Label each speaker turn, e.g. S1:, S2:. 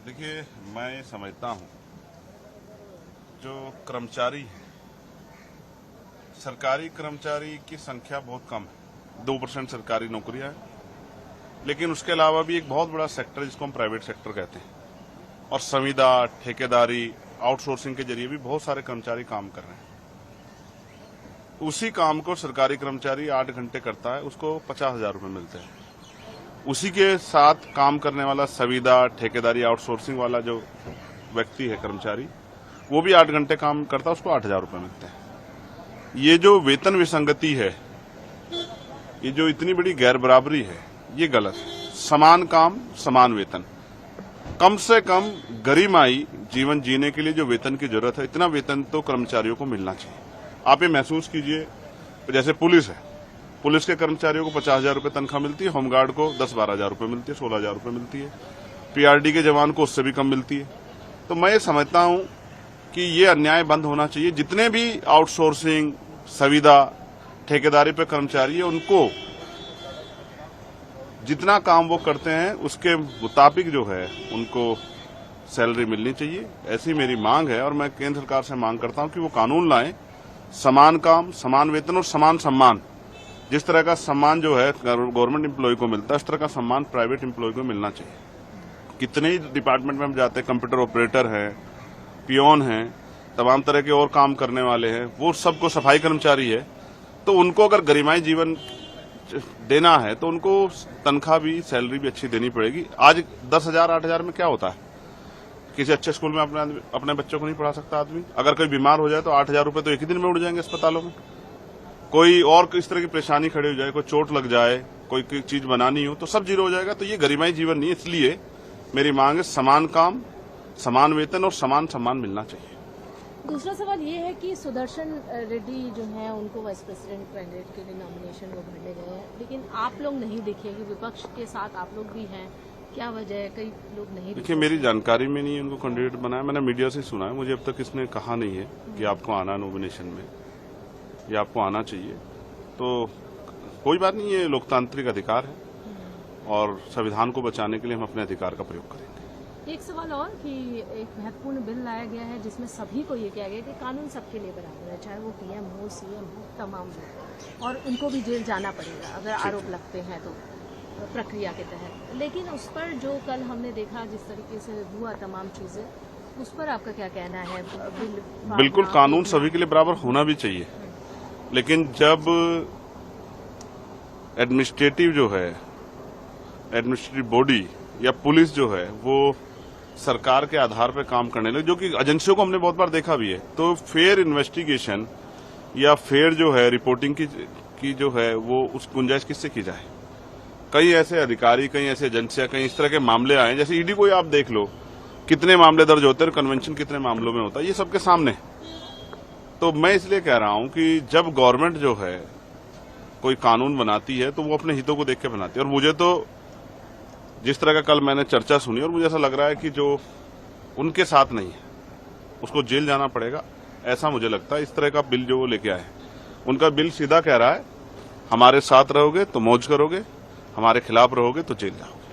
S1: देखिए, मैं ये समझता हूँ जो कर्मचारी है, सरकारी कर्मचारी की संख्या बहुत कम है, 2% सरकारी नौकरियां हैं, लेकिन उसके अलावा भी एक बहुत बड़ा सेक्टर जिसको हम प्राइवेट सेक्टर कहते हैं, और संविदा, ठेकेदारी, आउटसोर्सिंग के जरिए भी बहुत सारे कर्मचारी काम कर रहे हैं। उसी काम को सरकारी कर्मचारी 8 घंटे करता है, उसको 50,000 रुपये मिलते हैं। उसी के साथ काम करने वाला संविदा, ठेकेदारी, आउटसोर्सिंग वाला जो व्यक्ति है कर्मचारी, वो भी 8 घंटे काम करता है, उसको 8,000 रुपये मिलते हैं। ये जो वेतन विसंगति है, ये जो इतनी बड़ी गैर बराबरी है, ये गलत है। समान काम समान वेतन, कम से कम गरिमाई जीवन जीने के लिए जो वेतन की जरूरत है, इतना वेतन तो कर्मचारियों को मिलना चाहिए। आप ये महसूस कीजिए, जैसे पुलिस है, पुलिस के कर्मचारियों को 50,000 रुपये तनख्वाह मिलती है, होमगार्ड को 10-12,000 रुपये मिलती है, 16,000 रुपये मिलती है, पीआरडी के जवान को उससे भी कम मिलती है। तो मैं ये समझता हूं कि ये अन्याय बंद होना चाहिए। जितने भी आउटसोर्सिंग, संविदा, ठेकेदारी पे कर्मचारी है, उनको जितना काम वो करते हैं उसके मुताबिक जो है उनको सैलरी मिलनी चाहिए। ऐसी मेरी मांग है और मैं केंद्र सरकार से मांग करता हूं कि वो कानून लाएं, समान काम समान वेतन और समान सम्मान। जिस तरह का सम्मान जो है गवर्नमेंट एम्प्लॉय को मिलता है, उस तरह का सम्मान प्राइवेट एम्प्लॉय को मिलना चाहिए। कितने ही डिपार्टमेंट में हम जाते हैं, कंप्यूटर ऑपरेटर है, पियोन है, तमाम तरह के और काम करने वाले हैं, वो सबको सफाई कर्मचारी है, तो उनको अगर गरिमाई जीवन देना है तो उनको तनख्वाह भी, सैलरी भी अच्छी देनी पड़ेगी। आज 10,000 8,000 में क्या होता है? किसी अच्छे स्कूल में अपने बच्चों को नहीं पढ़ा सकता आदमी। अगर कोई बीमार हो जाए तो 8,000 रुपये तो एक ही दिन में उड़ जाएंगे अस्पतालों में। कोई और इस तरह की परेशानी खड़ी हो जाए, कोई चोट लग जाए, कोई चीज बनानी हो, तो सब जीरो हो जाएगा। तो ये गरिमाई जीवन नहीं है। इसलिए मेरी मांग है समान काम समान वेतन और समान सम्मान मिलना चाहिए।
S2: दूसरा सवाल ये है कि सुदर्शन रेड्डी जो है, उनको वाइस प्रेसिडेंट कैंडिडेट के लिए नॉमिनेशन वो भरने गए हैं, लेकिन आप लोग नहीं दिखे कि विपक्ष के साथ आप लोग भी हैं, क्या वजह है? कई लोग नहीं
S1: देखिए, मेरी जानकारी में नहीं है उनको कैंडिडेट बनाया। मैंने मीडिया से सुना है, मुझे अब तक इसने कहा नहीं है कि आपको आना नॉमिनेशन में या आपको आना चाहिए। तो कोई बात नहीं, ये लोकतांत्रिक अधिकार है और संविधान को बचाने के लिए हम अपने अधिकार का प्रयोग करेंगे।
S2: एक सवाल और कि एक महत्वपूर्ण बिल लाया गया है जिसमें सभी को ये कहा गया कि कानून सबके लिए बराबर है, चाहे वो पीएम हो, सीएम हो, तमाम लोग, और उनको भी जेल जाना पड़ेगा अगर आरोप लगते हैं तो प्रक्रिया के तहत। लेकिन उस पर जो कल हमने देखा जिस तरीके से हुआ तमाम चीजें, उस पर आपका क्या कहना है?
S1: बिल्कुल, कानून सभी के लिए बराबर होना भी चाहिए, लेकिन जब एडमिनिस्ट्रेटिव जो है, एडमिनिस्ट्रेटिव बॉडी या पुलिस जो है वो सरकार के आधार पर काम करने लगे, जो कि एजेंसियों को हमने बहुत बार देखा भी है, तो फेयर इन्वेस्टिगेशन या फेयर जो है रिपोर्टिंग की जो है वो उस गुंजाइश किससे की जाए? कई ऐसे अधिकारी, कई ऐसे एजेंसियां, कई इस तरह के मामले आए, जैसे ईडी को ही आप देख लो, कितने मामले दर्ज होते हैं, कन्वेंशन कितने मामलों में होता है, ये सबके सामने। तो मैं इसलिए कह रहा हूं कि जब गवर्नमेंट जो है कोई कानून बनाती है तो वो अपने हितों को देख के बनाती है। और मुझे तो जिस तरह का कल मैंने चर्चा सुनी, और मुझे ऐसा लग रहा है कि जो उनके साथ नहीं है उसको जेल जाना पड़ेगा, ऐसा मुझे लगता है। इस तरह का बिल जो वो लेके आए, उनका बिल सीधा कह रहा है हमारे साथ रहोगे तो मौज करोगे, हमारे खिलाफ रहोगे तो जेल जाओगे।